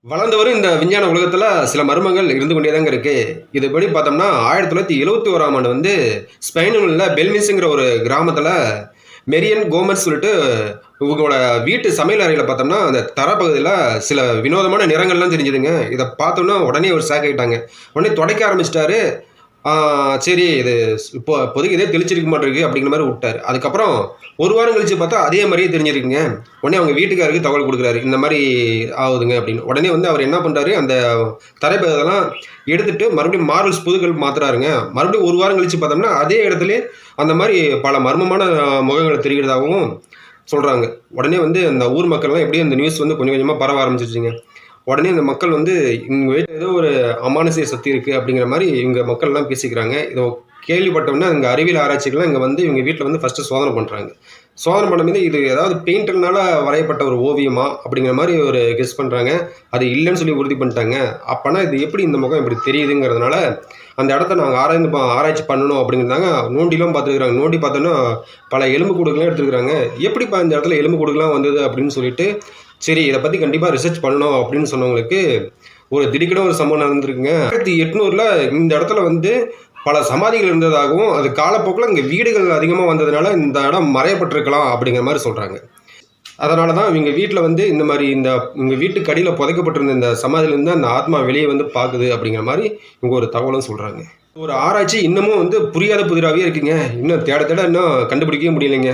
வளர்ந்து வரும் இந்த விஞ்ஞான உலகத்துல சில மர்மங்கள் இருந்து கொண்டே தாங்க இருக்கு. இதுபடி பார்த்தோம்னா 1971ஆம் ஆண்டு வந்து ஸ்பெயின்ல பெல்மிஸ்ங்கிற ஒரு கிராமத்துல மெரியன் கோமஸ் சொல்லிட்டு இவங்களோட வீட்டு சமையல் அறையில பார்த்தோம்னா, அந்த தரைப்பகுதியில சில வினோதமான நிறங்கள்லாம் தெரிஞ்சதுங்க. இத பார்த்தோன்னா உடனே ஒரு ஷாக் ஆயிட்டாங்க. உடனே துடைக்க ஆரம்பிச்சுட்டாரு. ஆ சரி இது இப்போ இப்போதைக்கு இதே தெளிச்சிருக்க மாட்டிருக்கு அப்படிங்கிற மாரி வுட்டாரு. அதுக்கப்புறம் 1 வாரம் கழிச்சு பார்த்தா அதே மாரியே தெரிஞ்சிருக்குங்க. உடனே அவங்க வீட்டுக்காரருக்கு தகவல் குடுக்குறாரு. இந்த மாரி ஆவுதுங்க அப்படின்னு. உடனே வந்து அவர் என்ன பண்றாரு, அந்த தரைப்பகுதியெல்லாம் எடுத்துட்டு மறுபடியும் மார்பிள்ஸ் புதுக்கல் மாத்துறாருங்க. மறுபடியும் 1 வாரம் கழிச்சு பார்த்தோம்னா, அதே இடத்திலேயே அந்த மாரி பல மர்மமான முகங்கள் தெரிகிறதாகவும் சொல்றாங்க. உடனே வந்து அந்த ஊர் மக்கள்லாம் எப்படியும் இந்த நியூஸ் வந்து கொஞ்சம் கொஞ்சமா பரவ ஆரம்பிச்சுருச்சுங்க. உடனே இந்த மக்கள் வந்து இவங்க வீட்ல ஏதோ ஒரு அமானுஷ்ய சக்தி இருக்கு அப்படிங்கிற மாரி இவங்க மக்கள்லாம் பேசிக்கிறாங்க. இத கேள்விப்பட்டவுடனே அங்க அறிவியல் ஆராய்ச்சிகள்லாம் இங்க வந்து இவங்க வீட்ல வந்து ஃபர்ஸ்ட்டு சோதனை பண்றாங்க. சோதனை பண்ணும்போது இது ஏதாவது பெயிண்டர்னால வரையப்பட்ட ஒரு ஓவியமா? அப்படிங்கிற மாரி ஒரு கெஸ் பண்றாங்க. அது இல்லன்னு சொல்லி உறுதி பண்ணிட்டாங்க. அப்பன்னா இது எப்படி இந்த முகம் இப்படி தெரியுதுங்கிறதுனால, அந்த இடத்த நாங்க ஆராய்ச்சி பண்ணணும் அப்படிங்கிறதாங்க நோண்டிலாம் பார்த்துருக்காங்க. நோண்டி பார்த்தோன்னா, பல எலும்புக்கூடுகள்லாம் எடுத்துருக்காங்க. எப்படிப்பா இந்த இடத்துல எலும்புக்கூடுகள்லாம் வந்தது அப்படின்னு சொல்லிட்டு, சரி இத பத்தி கண்டிப்பா ரிசர்ச் பண்ணணும் அப்படின்னு சொன்னவங்களுக்கு, ஒரு திடுக்கிடும் ஒரு சம்பவம் நடந்திருக்குங்க. 1800ல இந்த இடத்துல வந்து பல சமாதிகள் இருந்ததாகவும், அது காலப்போக்குல இங்க வீடுகள் அதிகமா வந்ததுனால, இந்த இடம் மறையப்பட்டிருக்கலாம் அப்படிங்கிற மாரி சொல்றாங்க. அதனால தான் இவங்க வீட்ல வந்து இந்த மாரி இவங்க வீட்டுக்கு அடியில புதைக்கப்பட்டிருந்த இந்த சமாதியிலருந்து அந்த ஆத்மா வெளிய வந்து பாக்குது அப்படிங்கிற மாரி இவங்க ஒரு தகவலும் சொல்றாங்க. ஒரு ஆராய்ச்சி இன்னமும் வந்து புரியாத புதிராவே இருக்குங்க. இன்னும் தேட தேட இன்னும் கண்டுபிடிக்கவே முடியலைங்க.